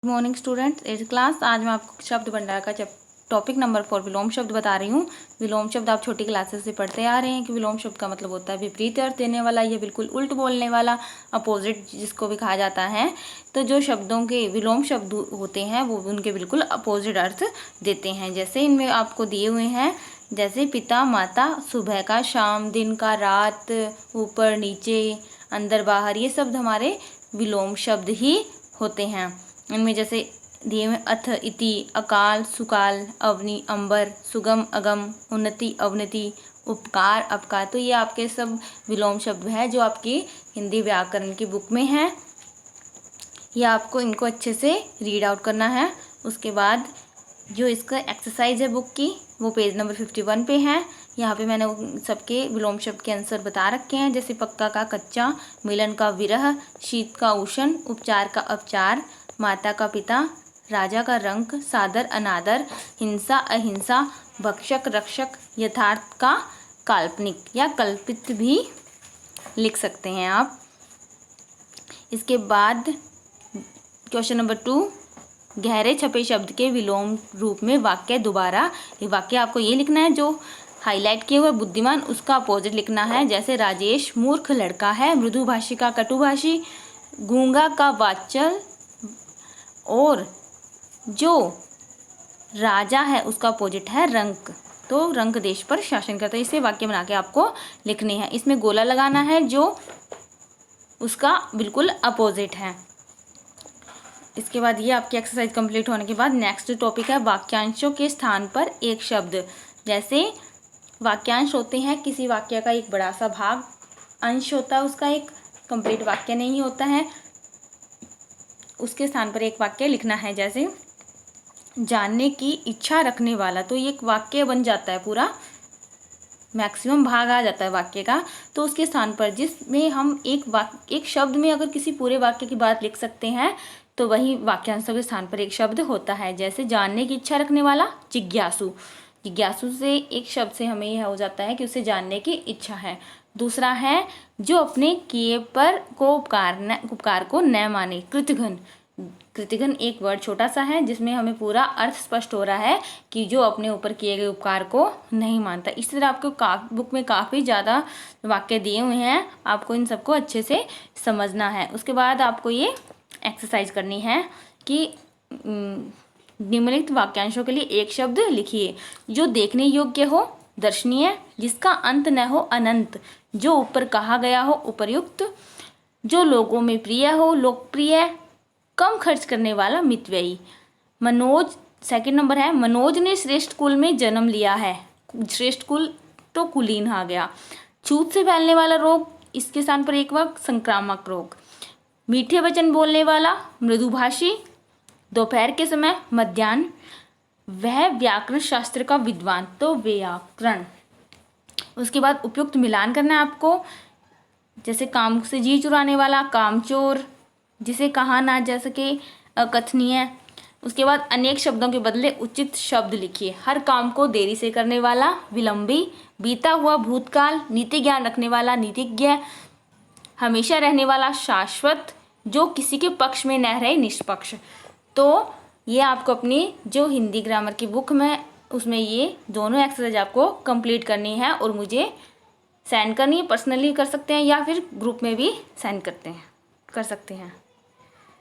Good morning students, 8th class. आज मैं आपको शब्द भंडार का टॉपिक नंबर 4 विलोम शब्द बता रही हूँ। विलोम शब्द आप छोटी क्लासेस से पढ़ते आ रहे हैं कि विलोम शब्द का मतलब होता है विपरीत अर्थ देने वाला या बिल्कुल उल्ट बोलने वाला, अपोजिट जिसको भी कहा जाता है। तो जो शब्दों के विलोम शब्द होते हैं वो उनके बिल्कुल अपोजिट अर्थ देते हैं। जैसे इनमें आपको दिए हुए हैं, जैसे पिता माता, सुबह का शाम, दिन का रात, ऊपर नीचे, अंदर बाहर, ये शब्द हमारे विलोम शब्द ही होते हैं। इनमें जैसे दिए हुए अथ, इति, अकाल, सुकाल, अवनि, अंबर, सुगम, अगम, उन्नति, अवनति, उपकार, अपकार। तो ये आपके सब विलोम शब्द हैं जो आपकी हिंदी व्याकरण की बुक में हैं। ये आपको इनको अच्छे से रीड आउट करना है। उसके बाद जो इसका एक्सरसाइज है बुक की, वो पेज नंबर 51 पे है। यहाँ पे मैंने सबके विलोम शब्द के आंसर बता रखे हैं। जैसे पक्का का कच्चा, मिलन का विरह, शीत का उष्ण, उपचार का अपचार, माता का पिता, राजा का रंक, सादर अनादर, हिंसा अहिंसा, भक्षक रक्षक, यथार्थ का काल्पनिक या कल्पित भी लिख सकते हैं आप। इसके बाद क्वेश्चन नंबर 2, गहरे छपे शब्द के विलोम रूप में वाक्य दोबारा। ये वाक्य आपको ये लिखना है जो हाईलाइट किए हुए बुद्धिमान, उसका अपोजिट लिखना है। जैसे राजेश मूर्ख लड़का है, मृदुभाषी का कटुभाषी, गूंगा का वाचल, और जो राजा है उसका अपोजिट है रंक, तो रंक देश पर शासन करता है। इसे वाक्य बना के आपको लिखने हैं। इसमें गोला लगाना है जो उसका बिल्कुल अपोजिट है। इसके बाद ये आपकी एक्सरसाइज कंप्लीट होने के बाद नेक्स्ट टॉपिक है वाक्यांशों के स्थान पर एक शब्द। जैसे वाक्यांश होते हैं किसी वाक्य का एक बड़ा सा भाग, अंश होता है उसका, एक कंप्लीट वाक्य नहीं होता है। उसके स्थान पर एक वाक्य लिखना है। जैसे जानने की इच्छा रखने वाला, तो ये एक वाक्य बन जाता है, पूरा मैक्सिमम भाग आ जाता है वाक्य का। तो उसके स्थान पर जिसमें हम एक शब्द में अगर किसी पूरे वाक्य की बात लिख सकते हैं तो वही वाक्यांशों के स्थान पर एक शब्द होता है। जैसे जानने की इच्छा रखने वाला जिज्ञासु, जिज्ञासु से एक शब्द से हमें यह हो जाता है कि उसे जानने की इच्छा है। दूसरा है जो अपने किए पर को उपकार को न माने, कृतघ्न। कृतघ्न एक वर्ड छोटा सा है जिसमें हमें पूरा अर्थ स्पष्ट हो रहा है कि जो अपने ऊपर किए गए उपकार को नहीं मानता। इस तरह आपको बुक में काफ़ी ज़्यादा वाक्य दिए हुए हैं, आपको इन सबको अच्छे से समझना है। उसके बाद आपको ये एक्सरसाइज करनी है कि निम्नलिखित वाक्यांशों के लिए एक शब्द लिखिए जो देखने योग्य हो, दर्शनीय, जिसका अंत न हो अनंत, जो ऊपर कहा गया हो उपर्युक्त, जो लोगों में प्रिय हो लोकप्रिय, कम खर्च करने वाला मितव्ययी। मनोज, सेकंड नंबर है, मनोज ने श्रेष्ठ कुल में जन्म लिया है। श्रेष्ठ कुल तो कुलीन आ गया। छूत से फैलने वाला रोग, इसके स्थान पर एक वाक्य संक्रामक रोग। मीठे वचन बोलने वाला मृदुभाषी, दोपहर के समय मध्याह्न, वह व्याकरण शास्त्र का विद्वान, तो व्याकरण। उसके बाद उपयुक्त मिलान करना है आपको। जैसे काम से जी चुराने वाला कामचोर, जिसे कहा ना जा सके अकथनीय। उसके बाद अनेक शब्दों के बदले उचित शब्द लिखिए। हर काम को देरी से करने वाला विलंबी, बीता हुआ भूतकाल, नीति ज्ञान रखने वाला नीतिज्ञ, हमेशा रहने वाला शाश्वत, जो किसी के पक्ष में न रहे निष्पक्ष। तो ये आपको अपनी जो हिंदी ग्रामर की बुक में उसमें ये दोनों एक्सरसाइज आपको कंप्लीट करनी है और मुझे सेंड करनी है। पर्सनली कर सकते हैं या फिर ग्रुप में भी सेंड कर सकते हैं।